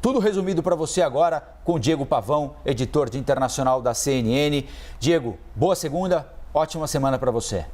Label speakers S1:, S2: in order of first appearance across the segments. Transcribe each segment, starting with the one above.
S1: Tudo resumido para você agora com o Diego Pavão, editor de internacional da CNN. Diego, boa segunda, ótima semana para você.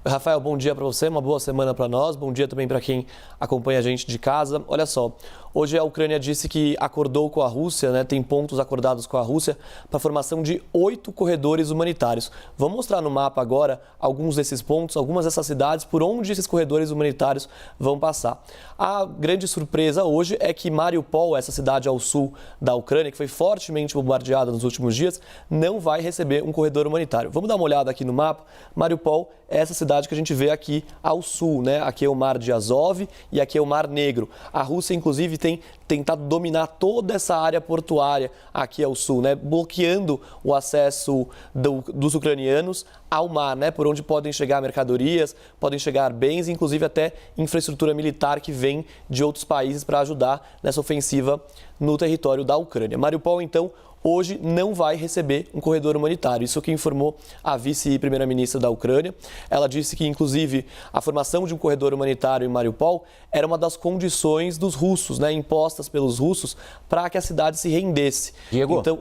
S2: Rafael, bom dia para você, uma boa semana para nós, bom dia também para quem acompanha a gente de casa. Olha só, hoje a Ucrânia disse que acordou com a Rússia, né, tem pontos acordados com a Rússia para a formação de 8 corredores humanitários. Vamos mostrar no mapa agora alguns desses pontos, algumas dessas cidades, por onde esses corredores humanitários vão passar. A grande surpresa hoje é que Mariupol, essa cidade ao sul da Ucrânia, que foi fortemente bombardeada nos últimos dias, não vai receber um corredor humanitário. Vamos dar uma olhada aqui no mapa. Mariupol é essa cidade que a gente vê aqui ao sul, né? Aqui é o Mar de Azov e aqui é o Mar Negro. A Rússia, inclusive, tem tentado dominar toda essa área portuária aqui ao sul, né? Bloqueando o acesso dos ucranianos ao mar, né? Por onde podem chegar mercadorias, podem chegar bens, inclusive até infraestrutura militar que vem de outros países para ajudar nessa ofensiva no território da Ucrânia. Mariupol, então, hoje não vai receber um corredor humanitário. Isso que informou a vice-primeira-ministra da Ucrânia. Ela disse que, inclusive, a formação de um corredor humanitário em Mariupol era uma das condições dos russos, né, impostas pelos russos, para que a cidade se rendesse.
S1: Diego,
S2: então,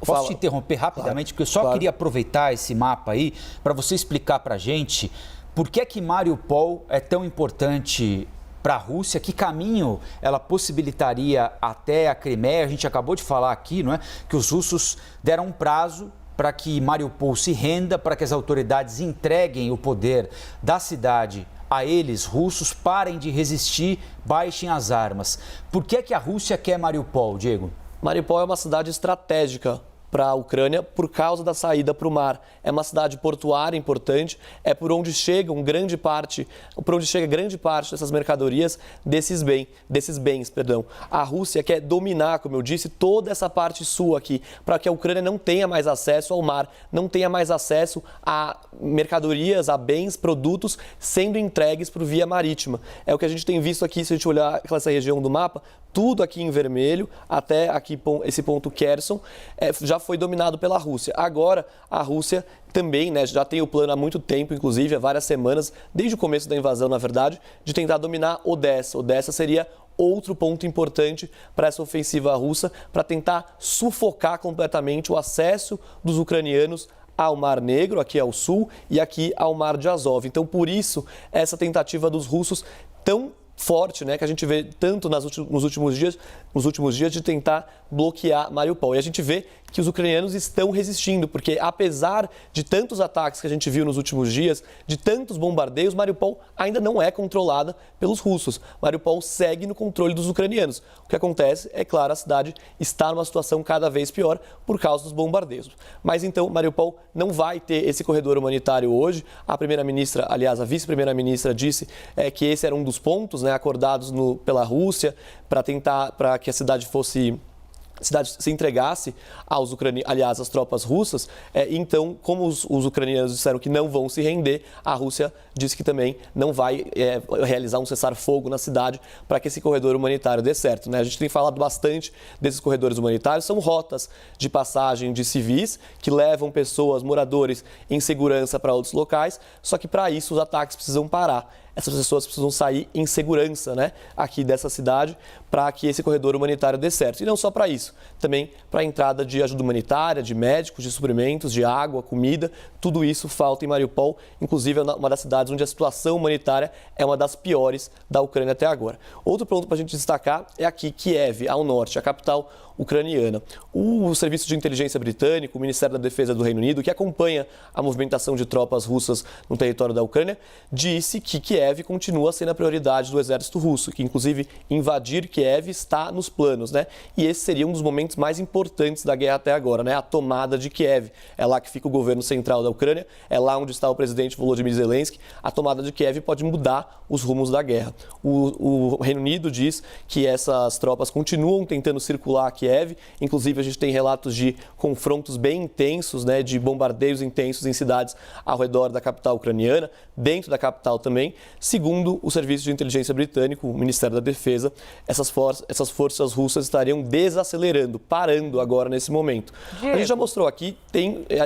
S1: posso te interromper rapidamente? Porque eu só queria aproveitar esse mapa aí para você explicar para a gente por que Mariupol é tão importante para a Rússia, que caminho ela possibilitaria até a Crimeia. A gente acabou de falar aqui, não é, que os russos deram um prazo para que Mariupol se renda, para que as autoridades entreguem o poder da cidade a eles, russos, parem de resistir, baixem as armas. Por que a Rússia quer Mariupol, Diego?
S2: Mariupol é uma cidade estratégica para a Ucrânia por causa da saída para o mar. É uma cidade portuária importante, é por onde chega grande parte dessas mercadorias, desses bens. A Rússia quer dominar, como eu disse, toda essa parte sul aqui, para que a Ucrânia não tenha mais acesso ao mar, não tenha mais acesso a mercadorias, a bens, produtos sendo entregues por via marítima. É o que a gente tem visto aqui, se a gente olhar essa região do mapa, tudo aqui em vermelho, até aqui esse ponto Kherson, já foi dominado pela Rússia. Agora, a Rússia também, né, já tem o plano há muito tempo, inclusive há várias semanas, desde o começo da invasão, na verdade, de tentar dominar Odessa. Odessa seria outro ponto importante para essa ofensiva russa, para tentar sufocar completamente o acesso dos ucranianos ao Mar Negro, aqui ao sul, e aqui ao Mar de Azov. Então, por isso, essa tentativa dos russos tão forte, né, que a gente vê tanto nos últimos dias de tentar bloquear Mariupol. E a gente vê que os ucranianos estão resistindo, porque apesar de tantos ataques que a gente viu nos últimos dias, de tantos bombardeios, Mariupol ainda não é controlada pelos russos. Mariupol segue no controle dos ucranianos. O que acontece é, claro, a cidade está numa situação cada vez pior por causa dos bombardeios. Mas então, Mariupol não vai ter esse corredor humanitário hoje. A primeira-ministra, aliás, a vice-primeira-ministra disse que esse era um dos pontos, né, acordados pela Rússia para que a cidade se entregasse às tropas russas. Então, como os ucranianos disseram que não vão se render, a Rússia disse que também não vai realizar um cessar-fogo na cidade para que esse corredor humanitário dê certo, né? A gente tem falado bastante desses corredores humanitários, são rotas de passagem de civis que levam pessoas, moradores, em segurança para outros locais, só que para isso os ataques precisam parar. Essas pessoas precisam sair em segurança, né, aqui dessa cidade, para que esse corredor humanitário dê certo. E não só para isso, também para a entrada de ajuda humanitária, de médicos, de suprimentos, de água, comida, tudo isso falta em Mariupol, inclusive é uma das cidades onde a situação humanitária é uma das piores da Ucrânia até agora. Outro ponto para a gente destacar é aqui, Kiev, ao norte, a capital ucraniana. O Serviço de Inteligência Britânico, o Ministério da Defesa do Reino Unido, que acompanha a movimentação de tropas russas no território da Ucrânia, disse que Kiev continua sendo a prioridade do exército russo, que inclusive invadir Kiev está nos planos, né? E esse seria um dos momentos mais importantes da guerra até agora, né? A tomada de Kiev. É lá que fica o governo central da Ucrânia, é lá onde está o presidente Volodymyr Zelensky. A tomada de Kiev pode mudar os rumos da guerra. O Reino Unido diz que essas tropas continuam tentando circular Kiev, inclusive a gente tem relatos de confrontos bem intensos, né, de bombardeios intensos em cidades ao redor da capital ucraniana, dentro da capital também. Segundo o Serviço de Inteligência Britânico, o Ministério da Defesa, essas forças russas estariam desacelerando, parando agora nesse momento. A gente já mostrou aqui,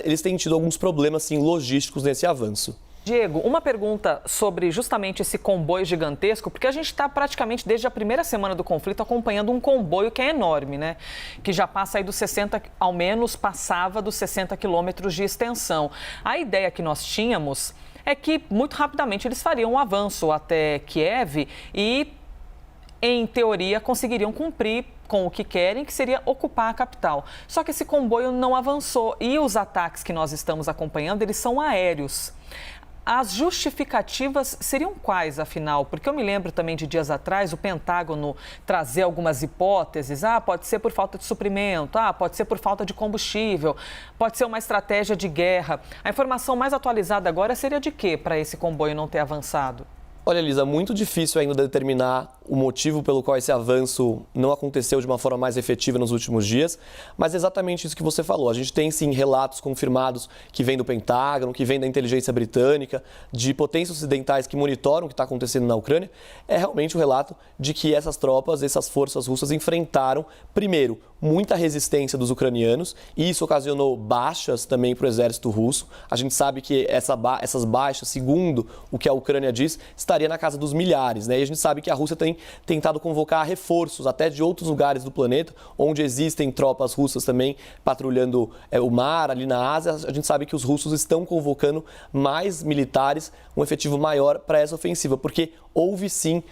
S2: eles têm tido alguns problemas sim, logísticos nesse avanço.
S3: Diego, uma pergunta sobre justamente esse comboio gigantesco, porque a gente está praticamente desde a primeira semana do conflito acompanhando um comboio que é enorme, né? Que já passa aí dos 60, ao menos passava dos 60 quilômetros de extensão. A ideia que nós tínhamos é que muito rapidamente eles fariam um avanço até Kiev e, em teoria, conseguiriam cumprir com o que querem, que seria ocupar a capital. Só que esse comboio não avançou e os ataques que nós estamos acompanhando, eles são aéreos. As justificativas seriam quais, afinal? Porque eu me lembro também de dias atrás o Pentágono trazer algumas hipóteses. Pode ser por falta de suprimento, pode ser por falta de combustível, pode ser uma estratégia de guerra. A informação mais atualizada agora seria de quê para esse comboio não ter avançado?
S2: Olha, Elisa, muito difícil ainda determinar o motivo pelo qual esse avanço não aconteceu de uma forma mais efetiva nos últimos dias, mas é exatamente isso que você falou. A gente tem, sim, relatos confirmados que vêm do Pentágono, que vêm da inteligência britânica, de potências ocidentais que monitoram o que está acontecendo na Ucrânia. É realmente o relato de que essas tropas, essas forças russas enfrentaram, primeiro, muita resistência dos ucranianos, e isso ocasionou baixas também para o exército russo. A gente sabe que essas baixas, segundo o que a Ucrânia diz, estaria na casa dos milhares, né? E a gente sabe que a Rússia tem tentado convocar reforços até de outros lugares do planeta, onde existem tropas russas também patrulhando o mar, ali na Ásia. A gente sabe que os russos estão convocando mais militares, um efetivo maior para essa ofensiva, porque houve sim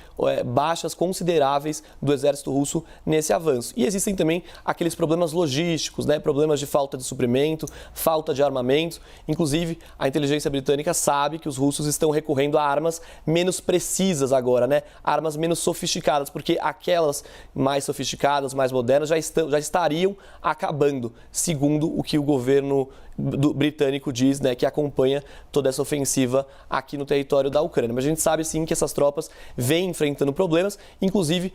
S2: baixas consideráveis do exército russo nesse avanço. E existem também aqueles problemas logísticos, né? Problemas de falta de suprimento, falta de armamentos. Inclusive, a inteligência britânica sabe que os russos estão recorrendo a armas menos precisas agora, né? Armas menos sofisticadas, porque aquelas mais sofisticadas, mais modernas, já estariam acabando, segundo o que o governo britânico diz, né, que acompanha toda essa ofensiva aqui no território da Ucrânia. Mas a gente sabe sim que essas tropas vêm enfrentando problemas, inclusive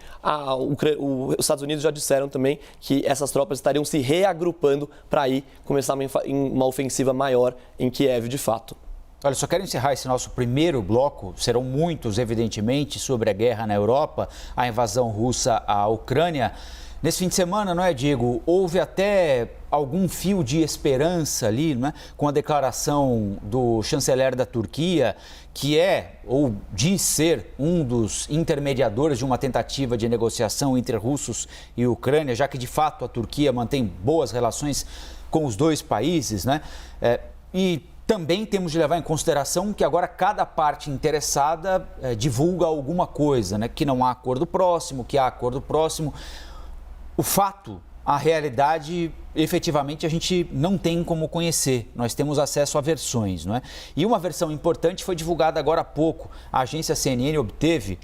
S2: os Estados Unidos já disseram também que essas tropas estariam se reagrupando para aí começar uma ofensiva maior em Kiev de fato.
S1: Olha, só quero encerrar esse nosso primeiro bloco, serão muitos, evidentemente, sobre a guerra na Europa, a invasão russa à Ucrânia. Nesse fim de semana, não é, Diego? Houve até algum fio de esperança ali, não é? Com a declaração do chanceler da Turquia, que é, ou diz ser, um dos intermediadores de uma tentativa de negociação entre russos e Ucrânia, já que, de fato, a Turquia mantém boas relações com os dois países, né? E também temos de levar em consideração que agora cada parte interessada divulga alguma coisa, né? Que não há acordo próximo, que há acordo próximo. O fato, a realidade, efetivamente a gente não tem como conhecer. Nós temos acesso a versões, não é? E uma versão importante foi divulgada agora há pouco. A agência CNN obteve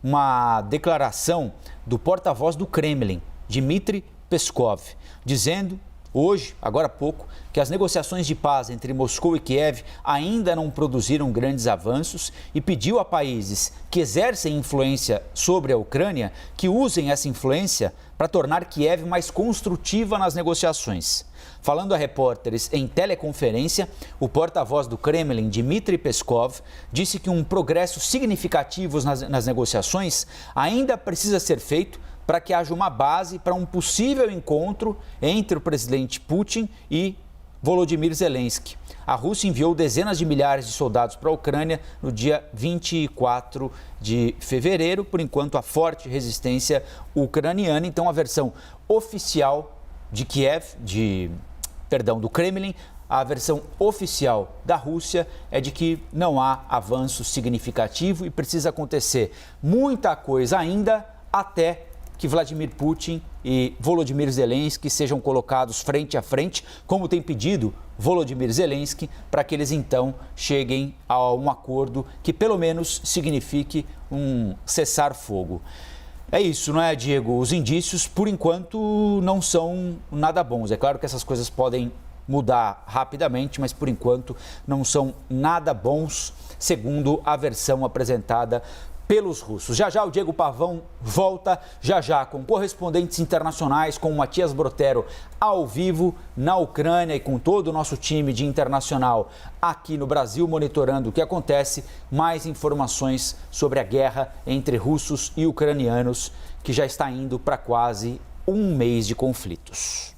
S1: uma declaração do porta-voz do Kremlin, Dmitry Peskov, dizendo hoje, agora há pouco, que as negociações de paz entre Moscou e Kiev ainda não produziram grandes avanços e pediu a países que exercem influência sobre a Ucrânia que usem essa influência para tornar Kiev mais construtiva nas negociações. Falando a repórteres em teleconferência, o porta-voz do Kremlin, Dmitry Peskov, disse que um progresso significativo nas negociações ainda precisa ser feito para que haja uma base para um possível encontro entre o presidente Putin e Volodymyr Zelensky. A Rússia enviou dezenas de milhares de soldados para a Ucrânia no dia 24 de fevereiro, por enquanto a forte resistência ucraniana. Então a versão oficial de Kiev, do Kremlin, a versão oficial da Rússia é de que não há avanço significativo e precisa acontecer muita coisa ainda até que Vladimir Putin e Volodymyr Zelensky sejam colocados frente a frente, como tem pedido Volodymyr Zelensky, para que eles então cheguem a um acordo que pelo menos signifique um cessar-fogo. É isso, não é, Diego? Os indícios, por enquanto, não são nada bons. É claro que essas coisas podem mudar rapidamente, mas por enquanto não são nada bons, segundo a versão apresentada pelos russos. Já já o Diego Pavão volta, já com correspondentes internacionais, com o Matias Brotero ao vivo na Ucrânia e com todo o nosso time de internacional aqui no Brasil, monitorando o que acontece, mais informações sobre a guerra entre russos e ucranianos, que já está indo para quase um mês de conflitos.